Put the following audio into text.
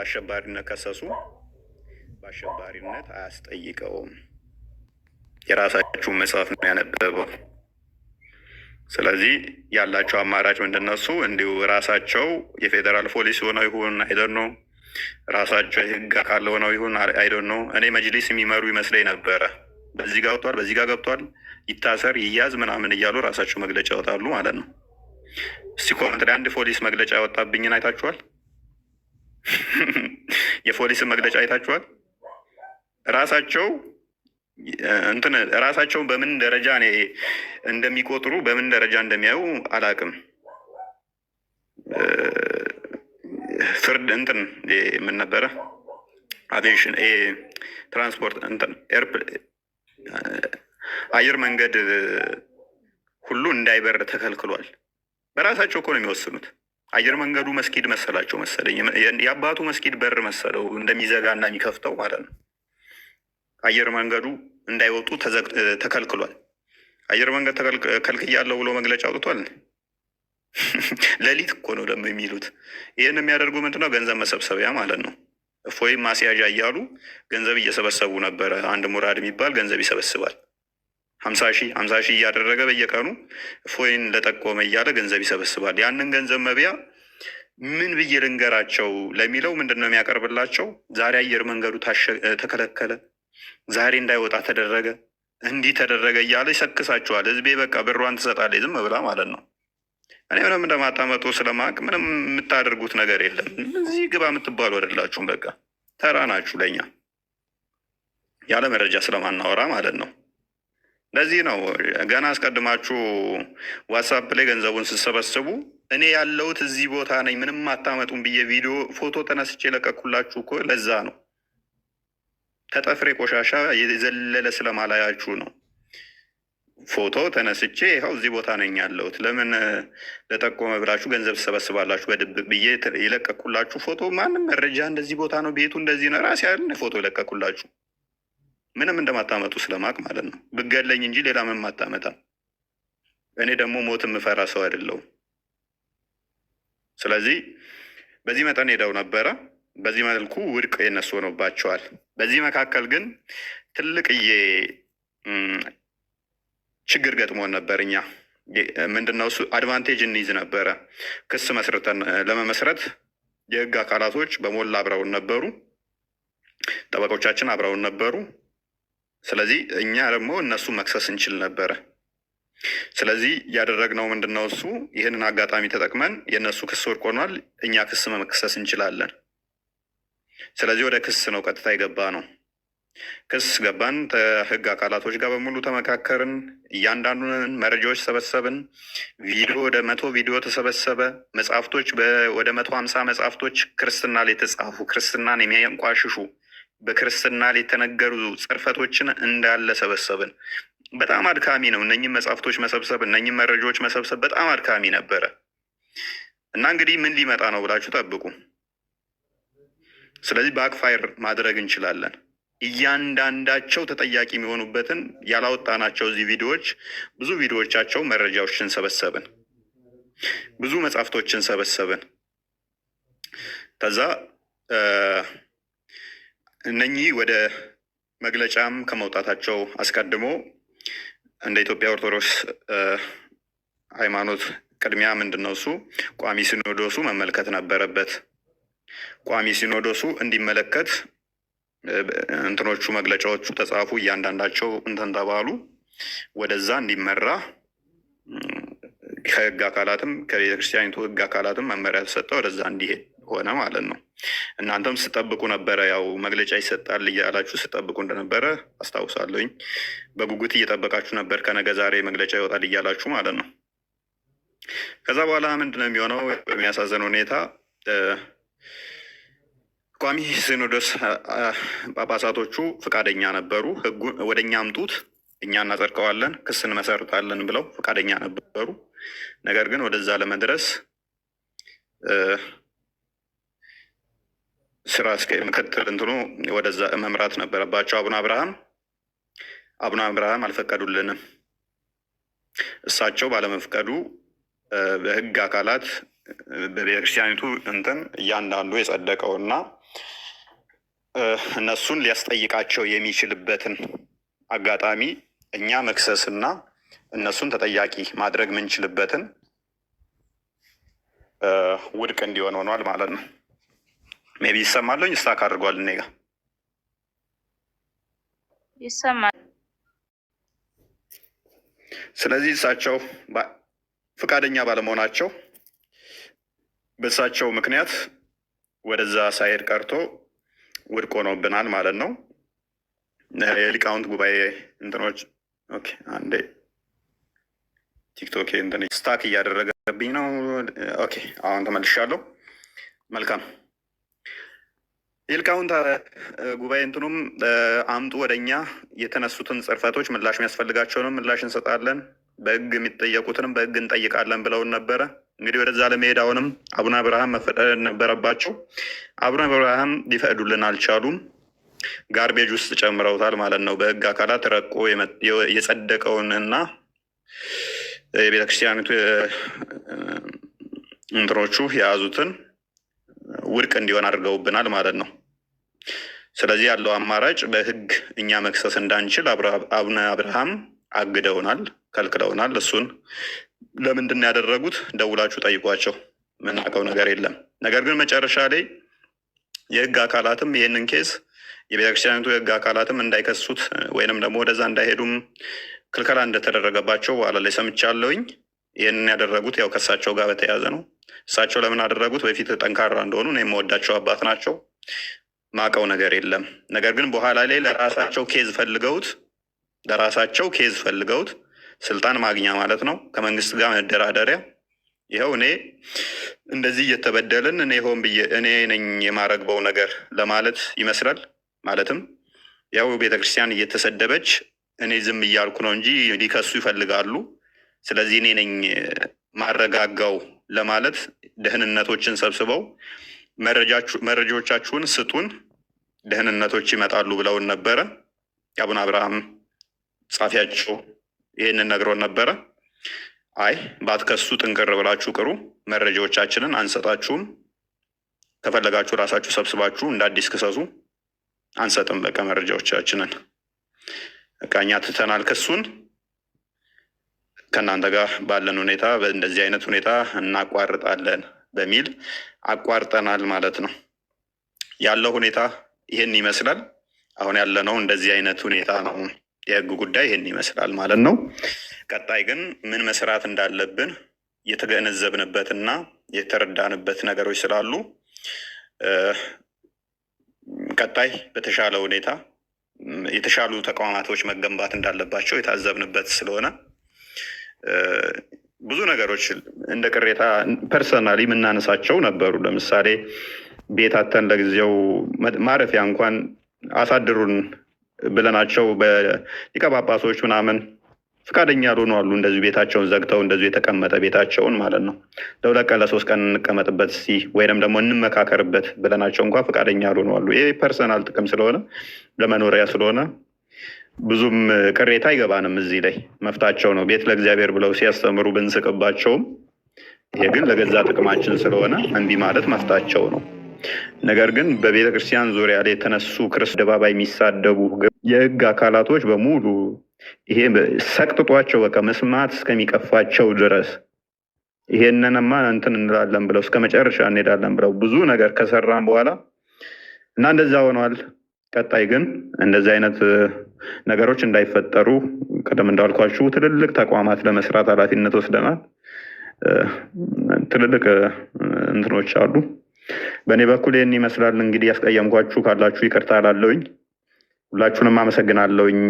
አሸባሪነት ከሰሱ በአሸባሪነት አያስጠይቀውም። የራሳችሁ መጽሐፍ ነው ያነበበው። ስለዚህ ያላቸው አማራጭ ምንድነሱ? እንዲሁ ራሳቸው የፌዴራል ፖሊስ ሆነው ይሁን አይደን ነው፣ ራሳቸው የህግ አካል ሆነው ይሁን አይደን ነው። እኔ መጅሊስ የሚመሩ ይመስለኝ ነበረ። በዚህ ጋር ወጥቷል፣ በዚህ ጋር ገብቷል፣ ይታሰር ይያዝ ምናምን እያሉ ራሳቸው መግለጫ ያወጣሉ ማለት ነው። እስቲ ኮመንት አንድ ፖሊስ መግለጫ ያወጣብኝን አይታችኋል? የፖሊስን መግለጫ አይታችኋል? ራሳቸውን በምን ደረጃ እንደሚቆጥሩ በምን ደረጃ እንደሚያዩ አላውቅም። ፍርድ ምን ነበረ አቪዬሽን ትራንስፖርት አየር መንገድ ሁሉ እንዳይበር ተከልክሏል። በራሳቸው እኮ ነው የሚወስኑት። አየር መንገዱ መስጊድ መሰላቸው መሰለኝ፣ የአባቱ መስጊድ በር መሰለው እንደሚዘጋ እና የሚከፍተው ማለት ነው። አየር መንገዱ እንዳይወጡ ተከልክሏል። አየር መንገድ ከልክያለሁ ብሎ መግለጫ አውጥቷል። ሌሊት እኮ ነው ደግሞ የሚሉት። ይህን የሚያደርጉ ምንድነው? ገንዘብ መሰብሰቢያ ማለት ነው። እፎይም ማስያዣ እያሉ ገንዘብ እየሰበሰቡ ነበረ። አንድ ሙራድ የሚባል ገንዘብ ይሰበስባል። 50 ሺህ እያደረገ በየቀኑ እፎይን ለጠቆመ እያለ ገንዘብ ይሰበስባል። ያንን ገንዘብ መብያ ምን ብዬ ልንገራቸው ለሚለው ምንድን ነው የሚያቀርብላቸው? ዛሬ አየር መንገዱ ተከለከለ፣ ዛሬ እንዳይወጣ ተደረገ፣ እንዲህ ተደረገ እያለ ይሰክሳቸዋል። ህዝቤ በቃ ብሯን ትሰጣለች ዝም ብላ ማለት ነው። እኔ ምንም እንደማታመጡ ስለማቅ ምንም የምታደርጉት ነገር የለም። እዚህ ግባ የምትባሉ አይደላችሁም። በቃ ተራ ናችሁ ለኛ ያለ መረጃ ስለማናወራ ማለት ነው። ለዚህ ነው ገና አስቀድማችሁ ዋትሳፕ ላይ ገንዘቡን ስትሰበስቡ እኔ ያለሁት እዚህ ቦታ ነኝ ምንም አታመጡም ብዬ ቪዲዮ ፎቶ ተነስቼ ለቀኩላችሁ እኮ ለዛ ነው። ከጠፍሬ ቆሻሻ የዘለለ ስለማላያችሁ ነው። ፎቶ ተነስቼ ይኸው እዚህ ቦታ ነኝ ያለሁት፣ ለምን ለጠቆመ ብላችሁ ገንዘብ ትሰበስባላችሁ በድብቅ ብዬ የለቀኩላችሁ ፎቶ ማንም መረጃ እንደዚህ ቦታ ነው ቤቱ እንደዚህ ነው ራሴ ያለ ፎቶ የለቀኩላችሁ ምንም እንደማታመጡ ስለማቅ ማለት ነው። ብገለኝ እንጂ ሌላ ምንም አታመጣም። እኔ ደግሞ ሞት የምፈራ ሰው አይደለሁም። ስለዚህ በዚህ መጠን ሄደው ነበረ። በዚህ መልኩ ውድቅ የነሱ ሆኖባቸዋል። በዚህ መካከል ግን ትልቅዬ ችግር ገጥሞን ነበር። እኛ ምንድነው እሱ አድቫንቴጅ እንይዝ ነበረ። ክስ መስርተን ለመመስረት የህግ አካላቶች በሞላ አብረውን ነበሩ፣ ጠበቆቻችን አብረውን ነበሩ። ስለዚህ እኛ ደግሞ እነሱ መክሰስ እንችል ነበረ። ስለዚህ ያደረግነው ምንድነው እሱ ይህንን አጋጣሚ ተጠቅመን የእነሱ ክስ ወድቅ ሆኗል፣ እኛ ክስ መክሰስ እንችላለን። ስለዚህ ወደ ክስ ነው ቀጥታ የገባ ነው። ክስ ገባን፣ ከህግ አካላቶች ጋር በሙሉ ተመካከርን፣ እያንዳንዱን መረጃዎች ሰበሰብን። ቪዲዮ ወደ 100 ቪዲዮ ተሰበሰበ። መጽሐፍቶች ወደ 150 መጽሐፍቶች ክርስትና ላይ የተጻፉ ክርስትናን የሚያንቋሽሹ በክርስትና ላይ የተነገሩ ጽርፈቶችን እንዳለ ሰበሰብን። በጣም አድካሚ ነው እነኝም መጽሐፍቶች መሰብሰብ፣ እነኝም መረጃዎች መሰብሰብ በጣም አድካሚ ነበረ እና እንግዲህ ምን ሊመጣ ነው ብላችሁ ጠብቁ። ስለዚህ ባክፋየር ማድረግ እንችላለን። እያንዳንዳቸው ተጠያቂ የሚሆኑበትን ያላወጣናቸው እዚህ ቪዲዮዎች ብዙ ቪዲዮዎቻቸው መረጃዎችን ሰበሰብን፣ ብዙ መጽሐፍቶችን ሰበሰብን። ከዛ እነኚህ ወደ መግለጫም ከመውጣታቸው አስቀድሞ እንደ ኢትዮጵያ ኦርቶዶክስ ሃይማኖት ቅድሚያ ምንድነው እሱ ቋሚ ሲኖዶሱ መመልከት ነበረበት። ቋሚ ሲኖዶሱ እንዲመለከት እንትኖቹ መግለጫዎቹ ተጻፉ፣ እያንዳንዳቸው እንትን ተባሉ፣ ወደዛ እንዲመራ ከህግ አካላትም ከቤተክርስቲያኒቱ ህግ አካላትም መመሪያ ተሰጠ፣ ወደዛ እንዲሄድ ሆነ ማለት ነው። እናንተም ስጠብቁ ነበረ፣ ያው መግለጫ ይሰጣል እያላችሁ ስጠብቁ እንደነበረ አስታውሳለሁኝ። በጉጉት እየጠበቃችሁ ነበር፣ ከነገ ዛሬ መግለጫ ይወጣል እያላችሁ ማለት ነው። ከዛ በኋላ ምንድነው የሚሆነው? በሚያሳዝን ሁኔታ ቋሚ ሲኖዶስ ጳጳሳቶቹ ፈቃደኛ ነበሩ። ህጉን ወደ እኛ አምጡት እኛ እናጸድቀዋለን፣ ክስ እንመሰርታለን ብለው ፈቃደኛ ነበሩ። ነገር ግን ወደዛ ለመድረስ ስራ እስከ ምክትል እንትኑ ወደዛ መምራት ነበረባቸው። አቡነ አብርሃም አልፈቀዱልንም። እሳቸው ባለመፍቀዱ በህግ አካላት በቤተክርስቲያኒቱ እንትን እያንዳንዱ የጸደቀውና እነሱን ሊያስጠይቃቸው የሚችልበትን አጋጣሚ እኛ መክሰስና እነሱን ተጠያቂ ማድረግ የምንችልበትን ውድቅ እንዲሆን ሆኗል ማለት ነው። ሜቢ ይሰማለኝ ስታክ አድርጓል እኔ ጋ ይሰማል። ስለዚህ እሳቸው ፈቃደኛ ባለመሆናቸው በእሳቸው ምክንያት ወደዛ ሳይሄድ ቀርቶ ውድቅ ሆኖብናል ማለት ነው። የሊቃውንት ጉባኤ እንትኖች ኦኬ፣ አንዴ ቲክቶክ እንትን ስታክ እያደረገብኝ ነው። ኦኬ አሁን ተመልሻለሁ። መልካም የሊቃውንት ጉባኤ እንትኑም አምጡ ወደኛ የተነሱትን ጽርፈቶች ምላሽ የሚያስፈልጋቸውንም ምላሽ እንሰጣለን፣ በህግ የሚጠየቁትንም በህግ እንጠይቃለን ብለውን ነበረ። እንግዲህ ወደዛ ለመሄድ አሁንም አቡነ አብርሃም መፈቀድ ነበረባቸው። አቡነ አብርሃም ሊፈቅዱልን አልቻሉም። ጋርቤጅ ውስጥ ጨምረውታል ማለት ነው። በህግ አካላት ረቆ የጸደቀውን እና የቤተክርስቲያኒቱ እንትኖቹ የያዙትን ውድቅ እንዲሆን አድርገውብናል ማለት ነው። ስለዚህ ያለው አማራጭ በህግ እኛ መክሰስ እንዳንችል አቡነ አብርሃም አግደውናል፣ ከልክለውናል። እሱን ለምንድን ያደረጉት ደውላችሁ ጠይቋቸው፣ ምናውቀው ነገር የለም። ነገር ግን መጨረሻ ላይ የህግ አካላትም ይህንን ኬስ የቤተክርስቲያኒቱ የህግ አካላትም እንዳይከሱት ወይንም ደግሞ ወደዛ እንዳይሄዱም ክልከላ እንደተደረገባቸው በኋላ ላይ ሰምቻለሁኝ። ይህንን ያደረጉት ያው ከእሳቸው ጋር በተያያዘ ነው። እሳቸው ለምን አደረጉት? በፊት ጠንካራ እንደሆኑ እኔ የምወዳቸው አባት ናቸው። ማቀው ነገር የለም። ነገር ግን በኋላ ላይ ለራሳቸው ኬዝ ፈልገውት ስልጣን ማግኛ ማለት ነው፣ ከመንግስት ጋር መደራደሪያ። ይኸው እኔ እንደዚህ እየተበደልን እኔ ሆን ብዬ እኔ ነኝ የማረግበው ነገር ለማለት ይመስላል። ማለትም ያው ቤተክርስቲያን እየተሰደበች እኔ ዝም እያልኩ ነው እንጂ ሊከሱ ይፈልጋሉ። ስለዚህ እኔ ነኝ ማረጋጋው ለማለት ደህንነቶችን ሰብስበው መረጃዎቻችሁን ስጡን፣ ደህንነቶች ይመጣሉ ብለውን ነበረ። የአቡነ አብርሃም ጻፊያቸው ይህንን ነግሮን ነበረ። አይ ባትከሱ ጥንቅር ብላችሁ ቅሩ፣ መረጃዎቻችንን አንሰጣችሁም፣ ከፈለጋችሁ ራሳችሁ ሰብስባችሁ እንደ አዲስ ክሰሱ፣ አንሰጥም በቃ መረጃዎቻችንን በቃ እኛ ትተናል ክሱን፣ ከእናንተ ጋር ባለን ሁኔታ በእንደዚህ አይነት ሁኔታ እናቋርጣለን በሚል አቋርጠናል ማለት ነው። ያለው ሁኔታ ይህን ይመስላል። አሁን ያለነው እንደዚህ አይነት ሁኔታ ነው። የህግ ጉዳይ ይህን ይመስላል ማለት ነው። ቀጣይ ግን ምን መስራት እንዳለብን የተገነዘብንበትና የተረዳንበት ነገሮች ስላሉ ቀጣይ በተሻለ ሁኔታ የተሻሉ ተቋማቶች መገንባት እንዳለባቸው የታዘብንበት ስለሆነ ብዙ ነገሮች እንደ ቅሬታ ፐርሰናሊ የምናነሳቸው ነበሩ። ለምሳሌ ቤታተን ለጊዜው ማረፊያ እንኳን አሳድሩን ብለናቸው በሊቀ ጳጳሶች ምናምን ፈቃደኛ ያልሆኑ አሉ። እንደዚሁ ቤታቸውን ዘግተው እንደዚሁ የተቀመጠ ቤታቸውን ማለት ነው ለ2 ቀን ለ3 ቀን እንቀመጥበት እስኪ ወይንም ደግሞ እንመካከርበት ብለናቸው እንኳን ፈቃደኛ ያልሆኑ አሉ። ይሄ ፐርሰናል ጥቅም ስለሆነ ለመኖሪያ ስለሆነ ብዙም ቅሬታ አይገባንም። እዚህ ላይ መፍታቸው ነው። ቤት ለእግዚአብሔር ብለው ሲያስተምሩ ብንስቅባቸውም ይሄ ግን ለገዛ ጥቅማችን ስለሆነ እንዲህ ማለት መፍታቸው ነው። ነገር ግን በቤተ ክርስቲያን ዙሪያ ላይ የተነሱ ክርስቶስ አደባባይ የሚሳደቡ የህግ አካላቶች በሙሉ ይሄ ሰቅጥጧቸው በቃ መስማት እስከሚቀፋቸው ድረስ ይሄንንማ እንትን እንላለን ብለው እስከ መጨረሻ እንሄዳለን ብለው ብዙ ነገር ከሰራን በኋላ እና እንደዛ ሆኗል። ቀጣይ ግን እንደዚህ አይነት ነገሮች እንዳይፈጠሩ ቀደም እንዳልኳችሁ ትልልቅ ተቋማት ለመስራት ኃላፊነት ወስደናል። ትልልቅ እንትኖች አሉ። በእኔ በኩል ይህን ይመስላል። እንግዲህ ያስቀየምኳችሁ ካላችሁ ይቅርታ እላለሁኝ። ሁላችሁንም አመሰግናለሁኝ።